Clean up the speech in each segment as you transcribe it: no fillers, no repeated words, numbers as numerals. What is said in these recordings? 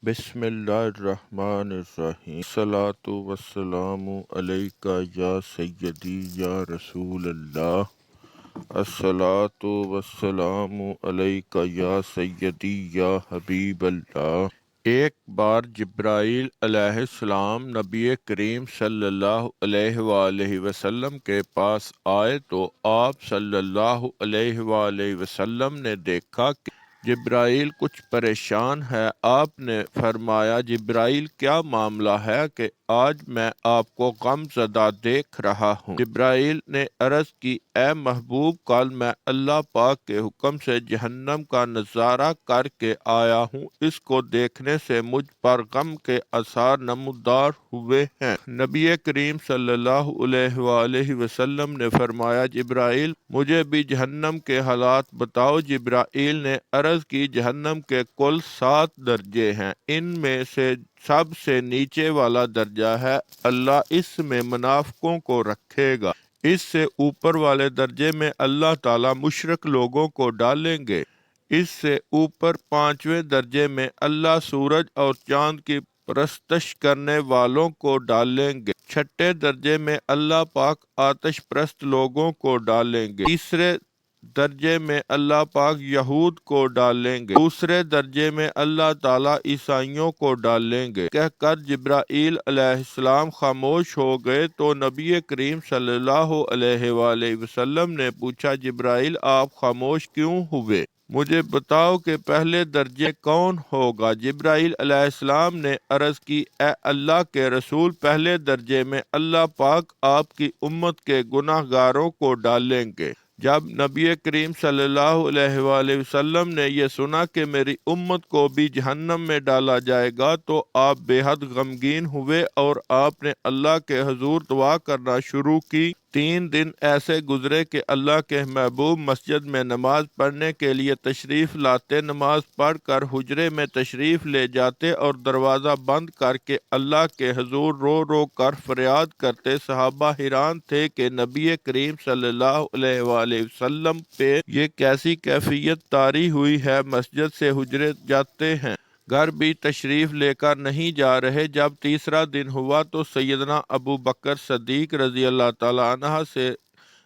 بسم اللہ الرحمن الرحیم الصلاۃ والسلام علیکہ یا سیدی یا رسول اللہ الصلاۃ والسلام علیکہ یا سیدی یا حبیب اللہ۔ ایک بار جبرائیل علیہ السلام نبی کریم صلی اللہ علیہ وآلہ وسلم کے پاس آئے تو آپ صلی اللہ علیہ وآلہ وسلم نے دیکھا کہ جبرائیل کچھ پریشان ہے۔ آپ نے فرمایا جبرائیل کیا معاملہ ہے کہ آج میں آپ کو غم زدہ دیکھ رہا ہوں؟ جبرائیل نے عرض کی اے محبوب کل میں اللہ پاک کے حکم سے جہنم کا نظارہ کر کے آیا ہوں، اس کو دیکھنے سے مجھ پر غم کے آثار نمودار ہوئے ہیں۔ نبی کریم صلی اللہ علیہ وآلہ وسلم نے فرمایا جبرائیل مجھے بھی جہنم کے حالات بتاؤ۔ جبرائیل نے عرض کی جہنم کے کل 7 درجے ہیں، ان میں سے سب سے نیچے والا درجہ ہے اللہ اس میں منافقوں کو رکھے گا، اس سے اوپر والے درجے میں اللہ تعالی مشرک لوگوں کو ڈالیں گے، اس سے اوپر 5ویں درجے میں اللہ سورج اور چاند کی پرستش کرنے والوں کو ڈالیں گے، 6 درجے میں اللہ پاک آتش پرست لوگوں کو ڈالیں گے، تیسرے درجے میں اللہ پاک یہود کو ڈالیں گے، دوسرے درجے میں اللہ تعالیٰ عیسائیوں کو ڈالیں گے۔ کہہ کر جبرائیل علیہ السلام خاموش ہو گئے تو نبی کریم صلی اللہ علیہ وآلہ وسلم نے پوچھا جبرائیل آپ خاموش کیوں ہوئے؟ مجھے بتاؤ کہ پہلے درجے کون ہوگا؟ جبرائیل علیہ السلام نے عرض کی اے اللہ کے رسول پہلے درجے میں اللہ پاک آپ کی امت کے گناہ گاروں کو ڈالیں گے۔ جب نبی کریم صلی اللہ علیہ وآلہ وسلم نے یہ سنا کہ میری امت کو بھی جہنم میں ڈالا جائے گا تو آپ بے حد غمگین ہوئے اور آپ نے اللہ کے حضور دعا کرنا شروع کی۔ 3 دن ایسے گزرے کہ اللہ کے محبوب مسجد میں نماز پڑھنے کے لیے تشریف لاتے، نماز پڑھ کر حجرے میں تشریف لے جاتے اور دروازہ بند کر کے اللہ کے حضور رو رو کر فریاد کرتے۔ صحابہ حیران تھے کہ نبی کریم صلی اللہ علیہ وآلہ وسلم پہ یہ کیسی کیفیت طاری ہوئی ہے، مسجد سے حجرے جاتے ہیں، گھر بھی تشریف لے کر نہیں جا رہے۔ جب تیسرا دن ہوا تو سیدنا ابو بکر صدیق رضی اللہ تعالی عنہ سے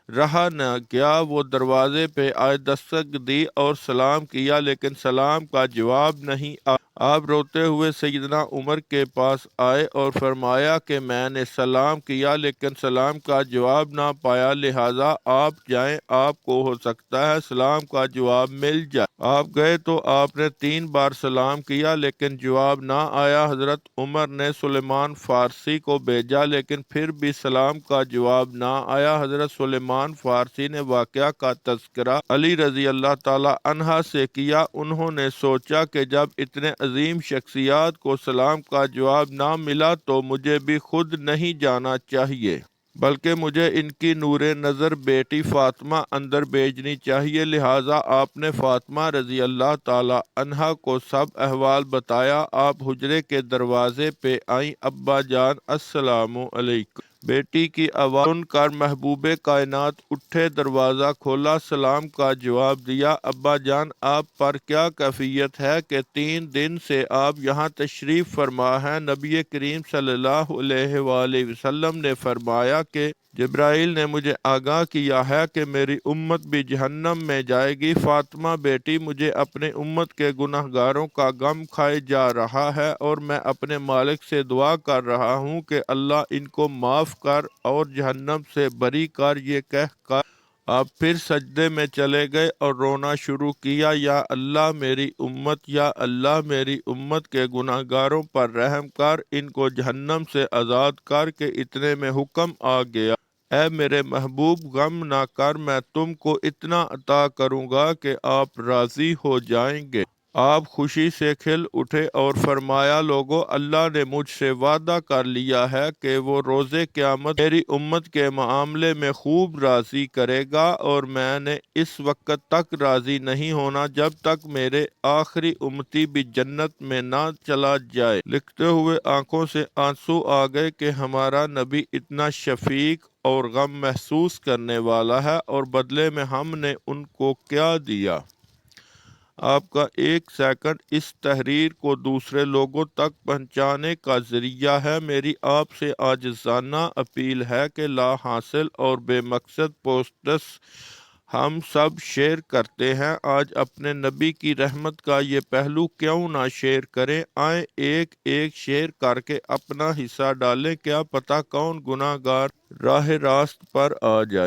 رہا نہ گیا، وہ دروازے پہ آئے، دستک دی اور سلام کیا لیکن سلام کا جواب نہیں آیا۔ آپ روتے ہوئے سیدنا عمر کے پاس آئے اور فرمایا کہ میں نے سلام کیا لیکن سلام کا جواب نہ پایا، لہٰذا آپ جائیں، آپ کو ہو سکتا ہے سلام کا جواب مل جائے۔ آپ گئے تو آپ نے 3 بار سلام کیا لیکن جواب نہ آیا۔ حضرت عمر نے سلیمان فارسی کو بھیجا لیکن پھر بھی سلام کا جواب نہ آیا۔ حضرت سلیمان فارسی نے واقعہ کا تذکرہ علی رضی اللہ تعالی عنہ سے کیا۔ انہوں نے سوچا کہ جب اتنے عظیم شخصیات کو سلام کا جواب نہ ملا تو مجھے بھی خود نہیں جانا چاہیے، بلکہ مجھے ان کی نور نظر بیٹی فاطمہ اندر بھیجنی چاہیے۔ لہٰذا آپ نے فاطمہ رضی اللہ تعالی عنہا کو سب احوال بتایا۔ آپ حجرے کے دروازے پہ آئیں، ابا جان السلام علیکم۔ بیٹی کی آواز سن کر محبوب کائنات اٹھے، دروازہ کھولا، سلام کا جواب دیا۔ ابا جان آپ پر کیا کیفیت ہے کہ 3 دن سے آپ یہاں تشریف فرما ہیں؟ نبی کریم صلی اللہ علیہ وآلہ وسلم نے فرمایا کہ جبرائیل نے مجھے آگاہ کیا ہے کہ میری امت بھی جہنم میں جائے گی۔ فاطمہ بیٹی مجھے اپنے امت کے گناہ گاروں کا غم کھائے جا رہا ہے اور میں اپنے مالک سے دعا کر رہا ہوں کہ اللہ ان کو معاف کر اور جہنم سے بری کر۔ یہ کہہ کر آپ پھر سجدے میں چلے گئے اور رونا شروع کیا، یا اللہ میری امت، یا اللہ میری امت کے گناہ گاروں پر رحم کر، ان کو جہنم سے آزاد کر کے اتنے میں حکم آ گیا اے میرے محبوب غم نہ کر، میں تم کو اتنا عطا کروں گا کہ آپ راضی ہو جائیں گے۔ آپ خوشی سے کھل اٹھے اور فرمایا لوگو اللہ نے مجھ سے وعدہ کر لیا ہے کہ وہ روز قیامت میری امت کے معاملے میں خوب راضی کرے گا، اور میں نے اس وقت تک راضی نہیں ہونا جب تک میرے آخری امتی بھی جنت میں نہ چلا جائے۔ لکھتے ہوئے آنکھوں سے آنسو آ گئے کہ ہمارا نبی اتنا شفیق اور غم محسوس کرنے والا ہے، اور بدلے میں ہم نے ان کو کیا دیا۔ آپ کا ایک سیکنڈ اس تحریر کو دوسرے لوگوں تک پہنچانے کا ذریعہ ہے۔ میری آپ سے عاجزانہ اپیل ہے کہ لا حاصل اور بے مقصد پوسٹس ہم سب شیئر کرتے ہیں، آج اپنے نبی کی رحمت کا یہ پہلو کیوں نہ شیئر کریں؟ آئیں ایک ایک شیئر کر کے اپنا حصہ ڈالیں، کیا پتہ کون گناہ گار راہ راست پر آ جائے۔